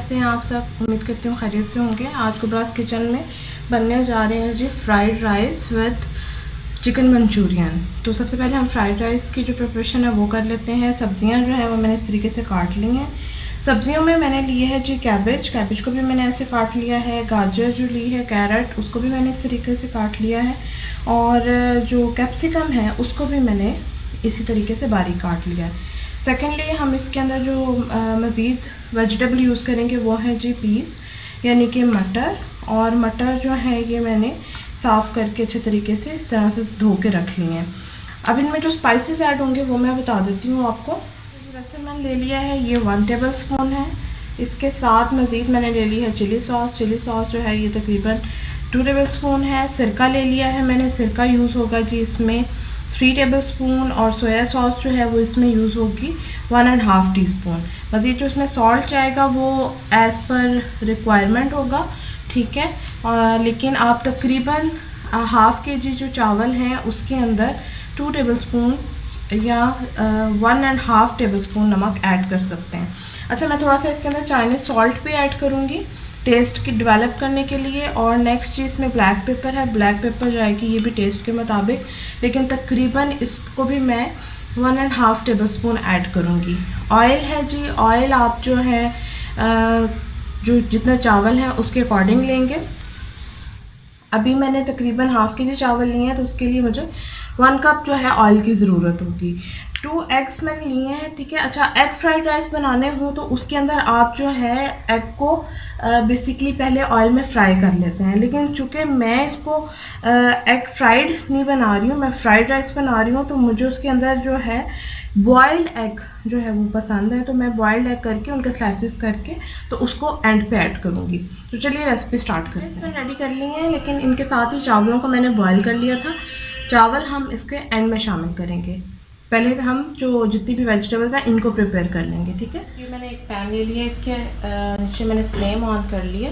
कैसे हैं आप सब? उम्मीद करती हूँ खैरियत से होंगे। आज कुबरास किचन में बनने जा रहे हैं जी fried rice with chicken manchurian. तो सबसे पहले हम फ्राइड राइस की जो प्रिपरेशन है वो कर लेते हैं। सब्जियां जो है वो मैंने इस तरीके से काट ली हैं। सब्जियों में मैंने लिए है जी कैबेज को भी मैंने ऐसे काट लिया है। गाजर जो ली है, कैरेट, उसको भी मैंने इस तरीके से काट लिया है। और जो कैप्सिकम है उसको भी मैंने इसी तरीके से बारीक काट लिया है। सेकेंडली हम इसके अंदर जो मज़ीद वेजिटेबल यूज़ करेंगे वो है जी पीस, यानी कि मटर। और मटर जो है ये मैंने साफ़ करके अच्छे तरीके से इस तरह से धो के रख लिए हैं। अब इनमें जो स्पाइसेस ऐड होंगे वो मैं बता देती हूँ आपको। जैसे मैंने ले लिया है ये 1 टेबल स्पून है। इसके साथ मज़ीद मैंने ले ली है चिली सॉस जो है ये तकरीबन 2 टेबल स्पून है। सिरका ले लिया है मैंने, सिरका यूज़ होगा जी इसमें 3 टेबल स्पून। और सोया सॉस जो है वो इसमें यूज़ होगी 1.5 टीस्पून। मज़ीद जो इसमें सॉल्ट जाएगा वो एज़ पर रिक्वायरमेंट होगा, ठीक है। लेकिन आप तकरीबन हाफ़ kg जो चावल हैं उसके अंदर 2 टेबल स्पून या 1.5 टेबल स्पून नमक ऐड कर सकते हैं। अच्छा, मैं थोड़ा सा इसके अंदर चाइनीज़ सॉल्ट भी ऐड करूँगी टेस्ट की डेवलप करने के लिए। और नेक्स्ट चीज़ में ब्लैक पेपर है, ब्लैक पेपर जाएगी ये भी टेस्ट के मुताबिक, लेकिन तकरीबन इसको भी मैं 1.5 टेबल स्पून ऐड करूँगी। ऑयल है जी, ऑयल आप जो है जो जितना चावल है उसके अकॉर्डिंग लेंगे। अभी मैंने तकरीबन हाफ़ kg चावल लिए हैं तो उसके लिए मुझे 1 कप जो है ऑयल की ज़रूरत होगी। 2 एग्स मैंने लिए हैं, ठीक है। अच्छा, एग फ्राइड राइस बनाने हो तो उसके अंदर आप जो है एग को बेसिकली पहले ऑयल में फ्राई कर लेते हैं, लेकिन चूँकि मैं इसको एग फ्राइड नहीं बना रही हूँ, मैं फ्राइड राइस बना रही हूँ, तो मुझे उसके अंदर जो है बॉइल्ड एग जो है वो पसंद है। तो मैं बॉइल्ड एग करके उनके स्लाइसेस करके तो उसको एंड पे ऐड करूँगी। तो चलिए रेसिपी स्टार्ट करते हैं। रेडी कर ली हैं, लेकिन इनके साथ ही चावलों को मैंने बॉयल कर लिया था। चावल हम इसके एंड में शामिल करेंगे। पहले हम जो जितनी भी वेजिटेबल्स हैं इनको प्रिपेयर कर लेंगे, ठीक है। ये मैंने एक पैन ले लिया, इसके नीचे मैंने फ्लेम ऑन कर लिया।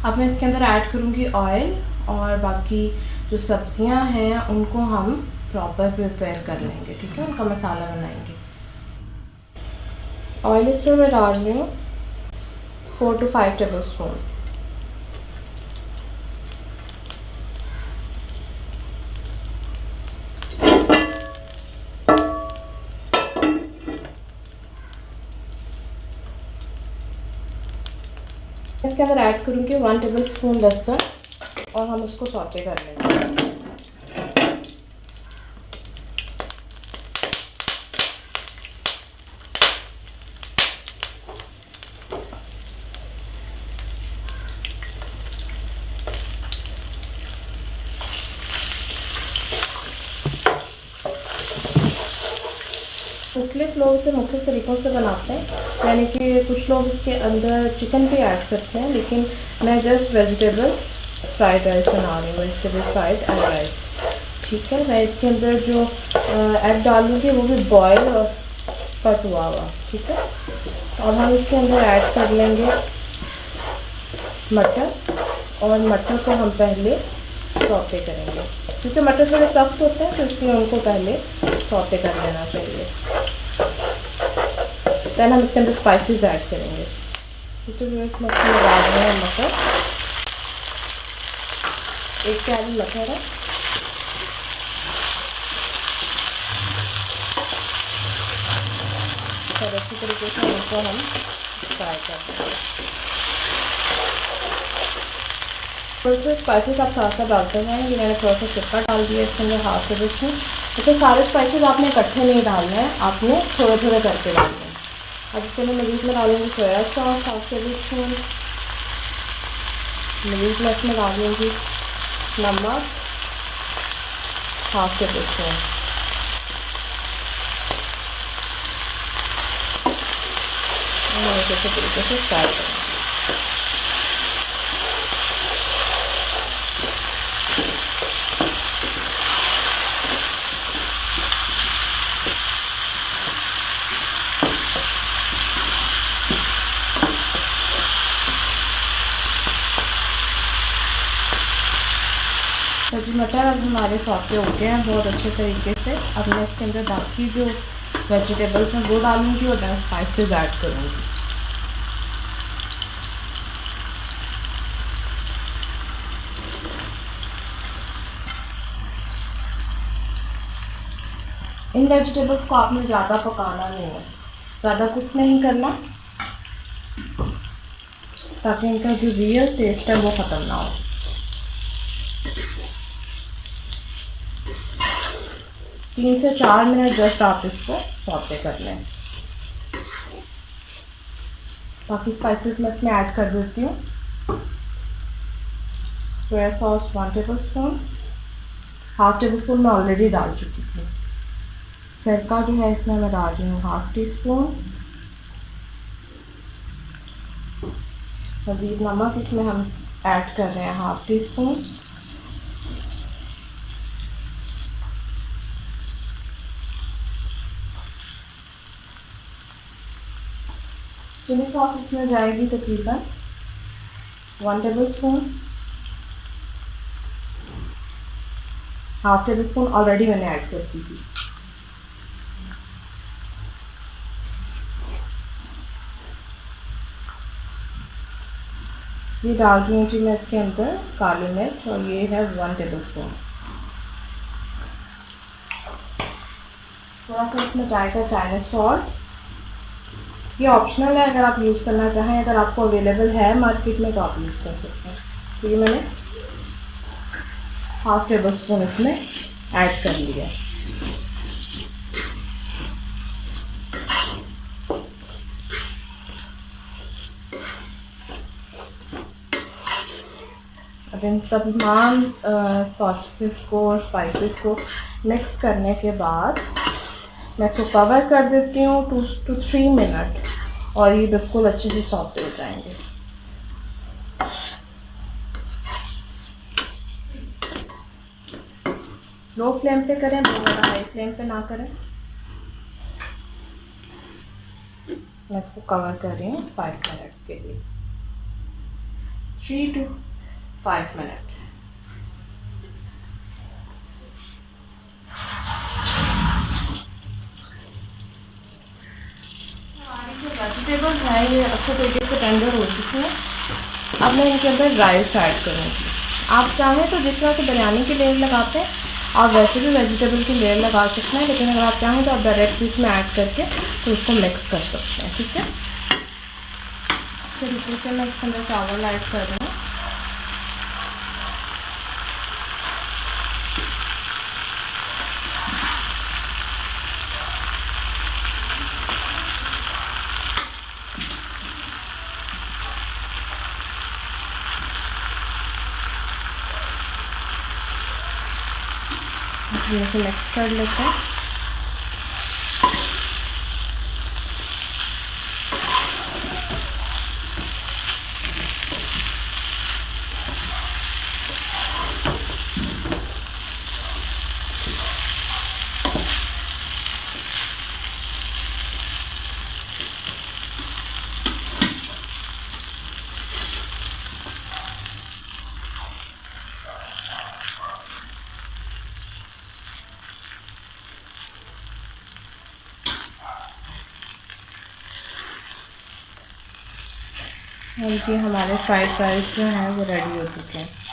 अब मैं इसके अंदर ऐड करूँगी ऑयल, और बाकी जो सब्जियां हैं उनको हम प्रॉपर प्रिपेयर कर लेंगे, ठीक है। उनका मसाला बनाएंगे। ऑयल इसमें मैं डाल रही हूँ 4 to 5 टेबल स्पून। इसके अंदर ऐड करूँगी 1 टेबल स्पून लहसुन, और हम उसको सौते कर लेंगे। मुख्तलिफ लोग इसे मुख्तलिफ तरीक़ों से बनाते हैं, यानी कि कुछ लोग इसके अंदर चिकन भी ऐड करते हैं, लेकिन मैं जस्ट वेजिटेबल फ्राइड राइस बना रही हूँ, वेजिटेबल फ्राइड एग राइस, ठीक है। मैं इसके अंदर जो एग डालूँगी वो भी बॉयल और कट हुआ, ठीक है। और हम इसके अंदर ऐड कर लेंगे मटर, और मटर को हम पहले सौते करेंगे, क्योंकि मटर थोड़े सख्त होते हैं तो इसलिए उनको पहले सौते कर लेना चाहिए। दैन हम इसके अंदर स्पाइसेस ऐड करेंगे। तो मटर लगा रहे हैं, मटर 1 प्याली मटर है। और अच्छी तरीके से उनको हम फ्राई कर देंगे। थोड़े से स्पाइसेस आप साथ साथ डालते हैं। ये मैंने थोड़ा सा सिरका डाल दिया इसके अंदर 1/2 टेबल स्पून। तो सारे स्पाइसेस आपने इकट्ठे नहीं डालना है, आपने थोड़े थोड़े करके डालना है। अब इसके अंदर मज़ीद में डालेंगे सोया सॉस 1/2 टेबल स्पून। मज़ीद में इसमें डालेंगी नमक 1/2 टेबल स्पून। अच्छे तरीके से फ्राई करें। सब्जी मटर अब हमारे सौते हो गए हैं बहुत अच्छे तरीके से। अब मैं इसके अंदर बाकी जो वेजिटेबल्स हैं वो डालूँगी और मैं स्पाइसेस ऐड करूँगी। इन वेजिटेबल्स को आपने ज़्यादा पकाना नहीं है, ज़्यादा कुक नहीं करना, ताकि इनका जो रियल टेस्ट है वो ख़त्म ना हो। तीन से 4 मिनट जस्ट आप इसको सौते कर लें। बाकी स्पाइसेस मैं इसमें ऐड कर देती हूँ। Soya sauce 1 tablespoon, half table spoon मैं ऑलरेडी डाल चुकी थी। सिरका जो है इसमें मैं डाल रही हूँ हाफ टी स्पून। मज़ीद नमक इसमें हम ऐड कर रहे हैं half teaspoon. Chilli sauce इसमें जाएगी तकरीबन 1 tablespoon. Half tablespoon already मैंने ऐड कर दी थी। ये डाल रही हूँ जी मैं इसके अंदर काली मिर्च, और ये है 1 टेबल स्पून। थोड़ा सा इसमें जाएगा चाइनीज सॉल्ट, ये ऑप्शनल है, अगर आप यूज़ करना चाहें, अगर आपको अवेलेबल है मार्केट में तो आप यूज़ कर सकते हैं। तो ये मैंने हाफ टेबल स्पून इसमें ऐड कर लिया। अब इन तमाम सॉसेस को और स्पाइसेस को मिक्स करने के बाद मैं इसको कवर कर देती हूँ 2 to 3 मिनट, और ये बिल्कुल अच्छे से सॉफ्ट हो जाएंगे। लो फ्लेम पे करें, बहुत ज़्यादा हाई फ्लेम पे ना करें। मैं इसको कवर कर रही हूँ 5 मिनट्स के लिए, 3 to 5 मिनट। वेजिटेबल्स हैं ये अच्छे तरीके से टेंडर हो चुके हैं। अब मैं इनके अंदर राइस ऐड करूँगी। आप चाहें तो जिस तरह से बिरयानी की लेयर लगाते हैं आप वैसे भी वेजिटेबल की लेयर लगा सकते हैं, लेकिन अगर आप चाहें तो आप डायरेक्ट इसमें ऐड करके तो उसको मिक्स कर सकते हैं। ठीक है, इस तरीके से मैं इसके अंदर चावल ऐड कर रही हूँ। इसे मिक्स कर लेते हैं। और ये हमारे फ्राइड राइस जो हैं वो रेडी हो चुके हैं।